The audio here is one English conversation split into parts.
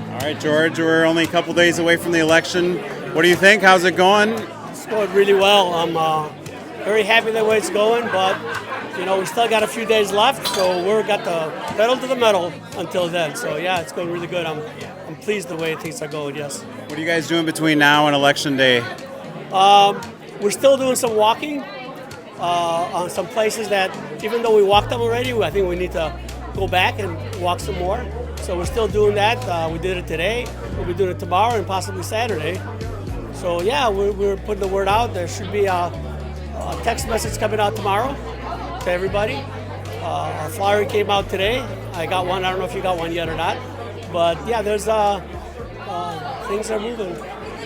All right, George, we're only a couple days away from the election. What do you think? How's it going? It's going really well. I'm very happy the way it's going, but we still got a few days left, so we've got the pedal to the metal until then. So yeah, it's going really good. I'm pleased the way things are going. Yes. What are you guys doing between now and election day? We're still doing some walking on some places that, even though we walked them already, I think we need to go back and walk some more. So we're still doing that. We did it today. We'll be doing it tomorrow and possibly Saturday. So yeah, we're putting the word out. There should be a text message coming out tomorrow to everybody. A flyer came out today. I got one. I don't know if you got one yet or not. But yeah, there's things are moving.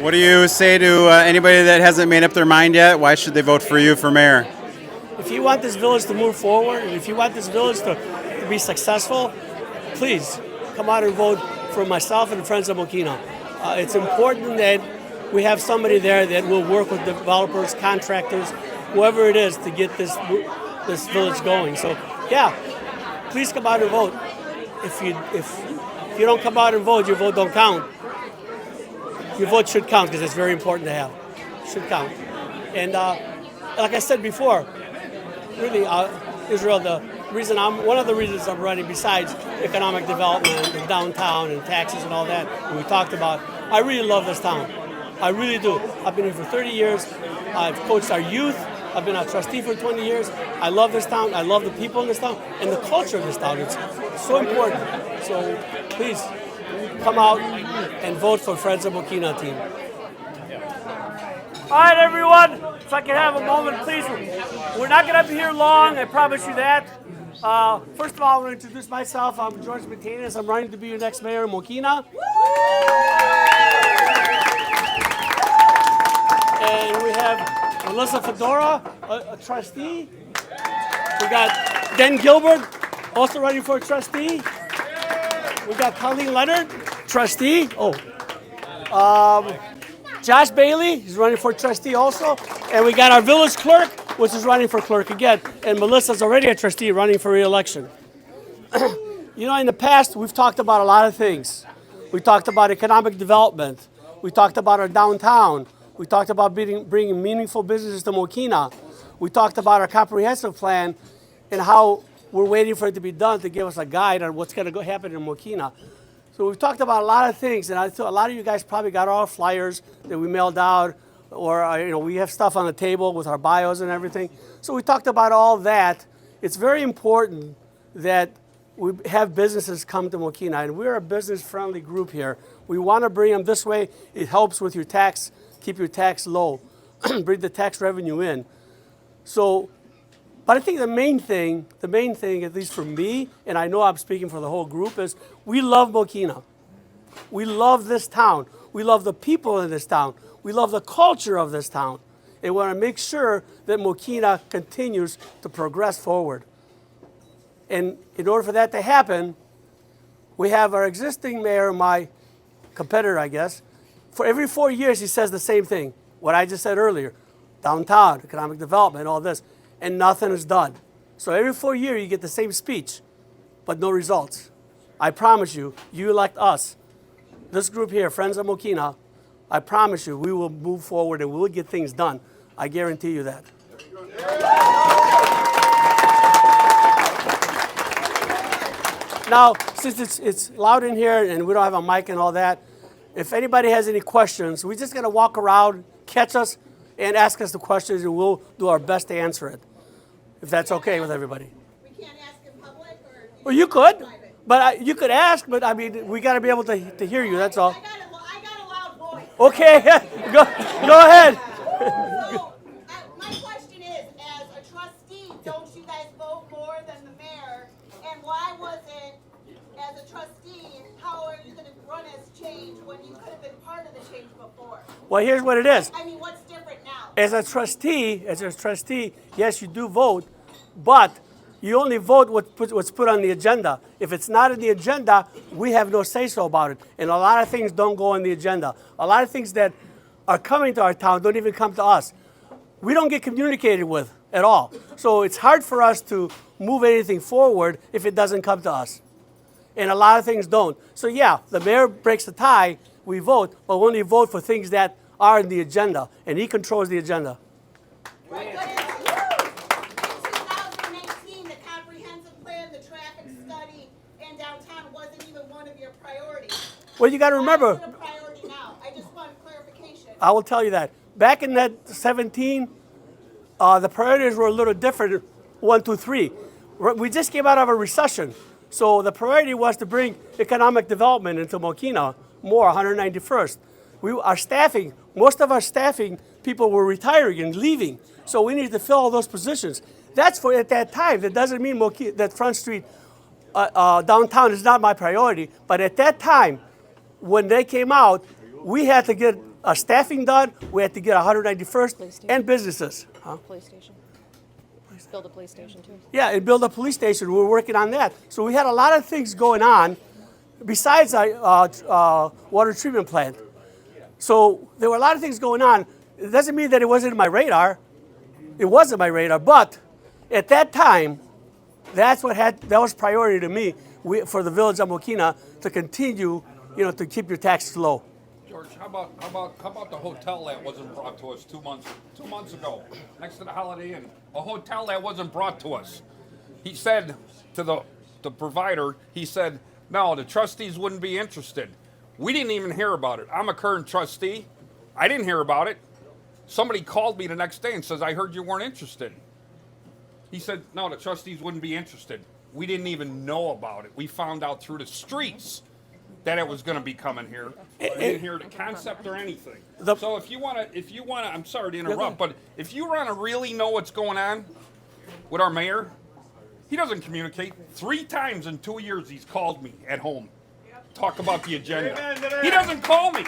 What do you say to anybody that hasn't made up their mind yet? Why should they vote for you for mayor? If you want this village to move forward, and if you want this village to be successful, please come out and vote for myself and Friends of Mokena. It's important that we have somebody there that will work with developers, contractors, whoever it is, to get this village going. So yeah, please come out and vote. If you don't come out and vote, your vote don't count. Your vote should count because it's very important to have. It should count. And like I said before, really, Israel, one of the reasons I'm running, besides economic development and downtown and taxes and all that, and we talked about, I really love this town. I really do. I've been here for 30 years. I've coached our youth. I've been a trustee for 20 years. I love this town. I love the people in this town and the culture of this town. It's so important. So please come out and vote for Friends of Mokena team. All right, everyone. If I can have a moment, please. We're not going to be here long. I promise you that. First of all, I want to introduce myself. I'm George Metanias. I'm running to be your next mayor in Mokena. And we have Melissa Fedora, a trustee. We got Den Gilbert, also running for a trustee. We got Colleen Leonard, trustee. Josh Bailey, he's running for trustee also. And we got our village clerk, which is running for clerk again. And Melissa's already a trustee running for re-election. In the past, we've talked about a lot of things. We talked about economic development. We talked about our downtown. We talked about bringing meaningful businesses to Mokena. We talked about our comprehensive plan and how we're waiting for it to be done to give us a guide on what's going to happen in Mokena. So we've talked about a lot of things, and I thought a lot of you guys probably got our flyers that we mailed out, or we have stuff on the table with our bios and everything. So we talked about all that. It's very important that we have businesses come to Mokena, and we're a business-friendly group here. We want to bring them this way. It helps with your tax, keep your tax low, bring the tax revenue in. So, but I think the main thing, at least for me, and I know I'm speaking for the whole group, is we love Mokena. We love this town. We love the people in this town. We love the culture of this town. And we want to make sure that Mokena continues to progress forward. And in order for that to happen, we have our existing mayor, my competitor, I guess. For every 4 years, he says the same thing, what I just said earlier, downtown, economic development, all this, and nothing is done. So every 4 years, you get the same speech, but no results. I promise you, you elect us, this group here, Friends of Mokena, I promise you, we will move forward and we will get things done. I guarantee you that. Now, since it's loud in here and we don't have a mic and all that, if anybody has any questions, we're just going to walk around, catch us, and ask us the questions, and we'll do our best to answer it, if that's okay with everybody. We can't ask in public? Well, you could, but you could ask, but I mean, we got to be able to hear you, that's all. I got a loud voice. Okay, go ahead. So, my question is, as a trustee, don't you guys vote more than the mayor? And why was it, as a trustee, how are you going to run as change when you could have been part of the change before? Well, here's what it is. I mean, what's different now? As a trustee, yes, you do vote, but you only vote what's put on the agenda. If it's not on the agenda, we have no say-so about it. And a lot of things don't go on the agenda. A lot of things that are coming to our town don't even come to us. we don't get communicated with at all. So it's hard for us to move anything forward if it doesn't come to us. And a lot of things don't. So yeah, the mayor breaks the tie, we vote, but we only vote for things that are in the agenda, and he controls the agenda. Right, but in 2018, the comprehensive plan, the traffic study in downtown wasn't even one of your priorities. Well, you got to remember, Why is it a priority now? I just want clarification. I will tell you that. Back in that 17, the priorities were a little different, 1, 2, 3. We just came out of a recession. So the priority was to bring economic development into Mokena, more 191st. Our staffing, most of our staffing people were retiring and leaving. So we needed to fill all those positions. That's for at that time. That doesn't mean that Front Street downtown is not my priority. But at that time, when they came out, we had to get staffing done. We had to get 191st and businesses. Police station. Build a police station too. Yeah, and build a police station. We were working on that. So we had a lot of things going on besides our water treatment plant. So there were a lot of things going on. It doesn't mean that it wasn't in my radar. It wasn't my radar, but at that time, that was priority to me for the village of Mokena to continue, to keep your taxes low. George, how about the hotel that wasn't brought to us 2 months ago, next to the Holiday Inn? A hotel that wasn't brought to us. He said to the provider, he said, no, the trustees wouldn't be interested. We didn't even hear about it. I'm a current trustee. I didn't hear about it. Somebody called me the next day and says, I heard you weren't interested. He said, no, the trustees wouldn't be interested. We didn't even know about it. We found out through the streets that it was going to be coming here. We didn't hear the concept or anything. So if you want to, I'm sorry to interrupt, but if you want to really know what's going on with our mayor, he doesn't communicate. 3 times in 2 years he's called me at home. Talk about the agenda. He doesn't call me.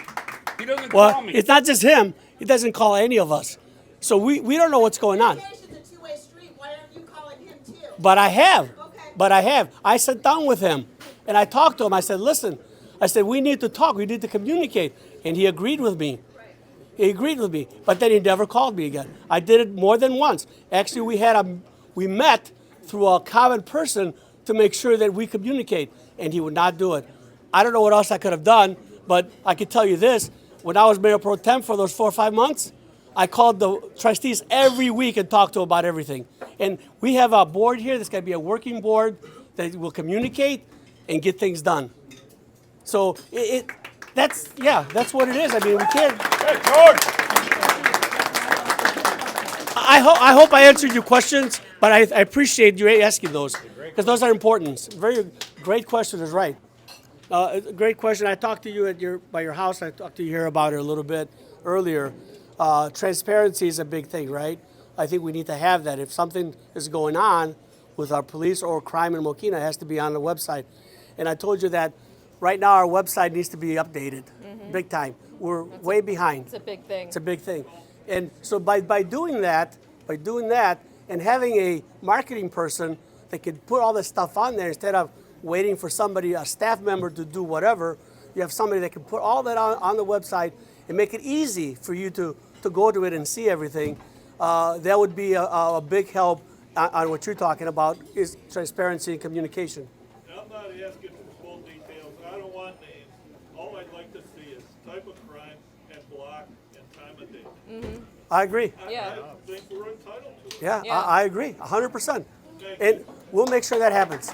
He doesn't call me. It's not just him. He doesn't call any of us. So we don't know what's going on. Communication's a two-way street. Why aren't you calling him too? But I have. Okay. I sat down with him and I talked to him. I said, listen, we need to talk. We need to communicate. And he agreed with me. He agreed with me. But then he never called me again. I did it more than once. Actually, we met through a common person to make sure that we communicate. And he would not do it. I don't know what else I could have done, but I could tell you this. When I was mayor pro tem for those 4 or 5 months, I called the trustees every week and talked to them about everything. And we have a board here that's going to be a working board that will communicate and get things done. So that's what it is. I mean, we can't. Hey, George! I hope I answered your questions, but I appreciate you asking those because those are important. Very great question is right. A great question. I talked to you by your house. I talked to you here about it a little bit earlier. Transparency is a big thing, right? I think we need to have that. If something is going on with our police or crime in Mokena, it has to be on the website. And I told you that right now our website needs to be updated, big time. We're way behind. It's a big thing. It's a big thing. And so by doing that, and having a marketing person that can put all this stuff on there instead of waiting for somebody, a staff member to do whatever, you have somebody that can put all that on the website and make it easy for you to go to it and see everything. That would be a big help on what you're talking about, is transparency and communication. I'm not asking for full details. I don't want names. All I'd like to see is type of crime and block and time of day. I agree. Yeah. I think we're entitled to it. Yeah, Yeah. I agree, 100%. And we'll make sure that happens.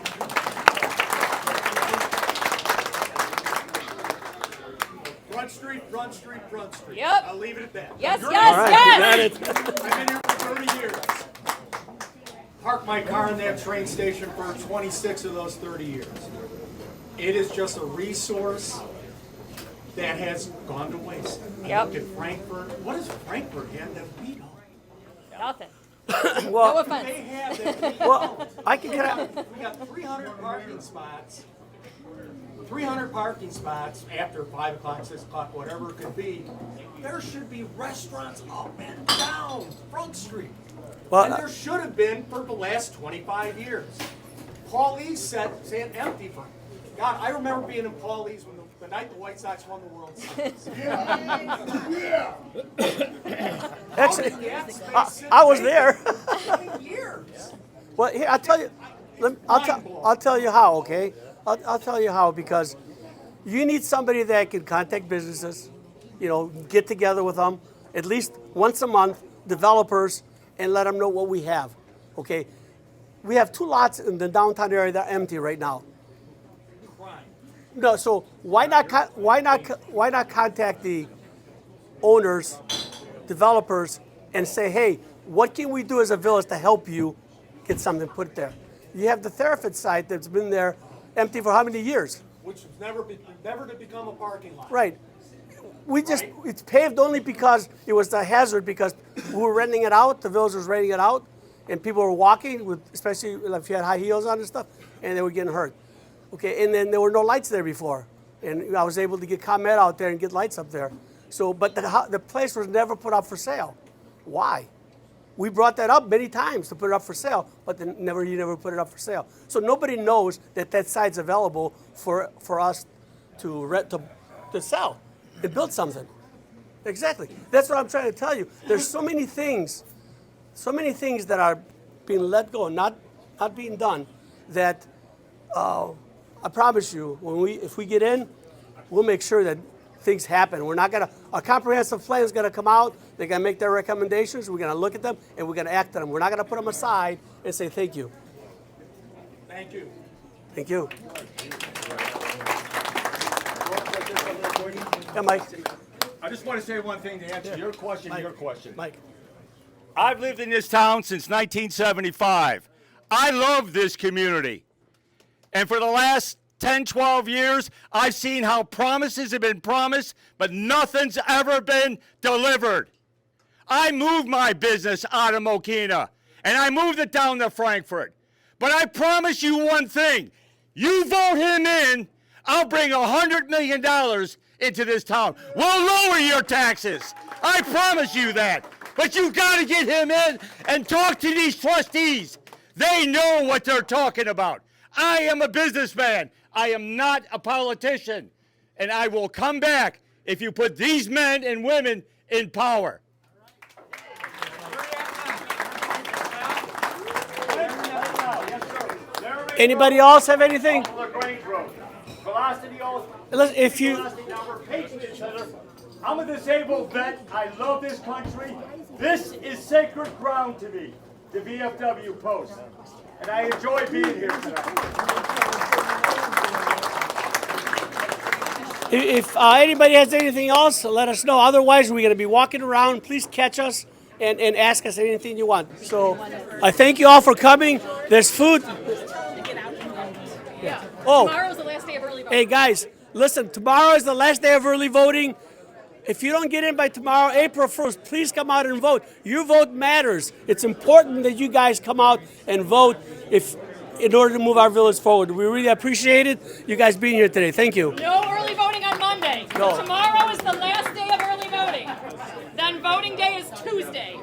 Front Street, Front Street, Front Street. Yep. I'll leave it at that. Yes, All right, yes, you yes. got it. I've been here for 30 years. Parked my car in that train station for 26 of those 30 years. It is just a resource that has gone to waste. I Yep. look at Frankfurt. What does Frankfurt have that we don't? Nothing. No Well, offense. They have that we well, don't. I can get We got 300 parking spots. 300 parking spots after 5 o'clock, 6 o'clock, whatever it could be. There should be restaurants up and down Front Street. Well, And there should have been for the last 25 years. Paulie's sat empty for, God, I remember being in Paulie's when the The night the White Sox won the World Series. Actually, I was there. Years. Well, here I'll tell you. I'll tell you how. Okay, I'll tell you how, because you need somebody that can contact businesses, get together with them at least once a month, developers, and let them know what we have. Okay, we have 2 lots in the downtown area that are empty right now. No, so why not contact the owners, developers, and say, hey, what can we do as a village to help you get something put there? You have the Theraford site that's been there empty for how many years? Which was never to become a parking lot. Right. It's paved only because it was a hazard, because we were renting it out, the village was renting it out, and people were walking, especially if you had high heels on and stuff, and they were getting hurt. Okay, and then there were no lights there before, and I was able to get ComEd out there and get lights up there. So, but the place was never put up for sale. Why? We brought that up many times to put it up for sale, but you never put it up for sale. So nobody knows that site's available for us to sell and build something. Exactly. That's what I'm trying to tell you. There's so many things that are being let go, not being done, that I promise you, if we get in, we'll make sure that things happen. We're not gonna. A comprehensive plan is gonna come out. They're gonna make their recommendations. We're gonna look at them and we're gonna act on them. We're not gonna put them aside and say thank you. Thank you. Thank you. Yeah, Mike. I just want to say one thing to answer your question. Mike. I've lived in this town since 1975. I love this community. And for the last 10, 12 years, I've seen how promises have been promised, but nothing's ever been delivered. I moved my business out of Mokena, and I moved it down to Frankfurt. But I promise you one thing. You vote him in, I'll bring $100 million into this town. We'll lower your taxes. I promise you that. But you've got to get him in and talk to these trustees. They know what they're talking about. I am a businessman. I am not a politician. And I will come back if you put these men and women in power. Anybody else have anything? If you, I'm a disabled vet. I love this country. This is sacred ground to me, the VFW post. And I enjoy being here tonight. if anybody has anything else, let us know. Otherwise, we're going to be walking around. Please catch us and ask us anything you want. So I thank you all for coming. There's food. Yeah. Oh, Tomorrow's the last day of early voting. hey guys, listen, tomorrow is the last day of early voting. If you don't get in by tomorrow, April 1st, please come out and vote. Your vote matters. It's important that you guys come out and vote in order to move our village forward. We really appreciate it, you guys being here today. Thank you. No early voting on Monday. No. Tomorrow is the last day of early voting. Then voting day is Tuesday.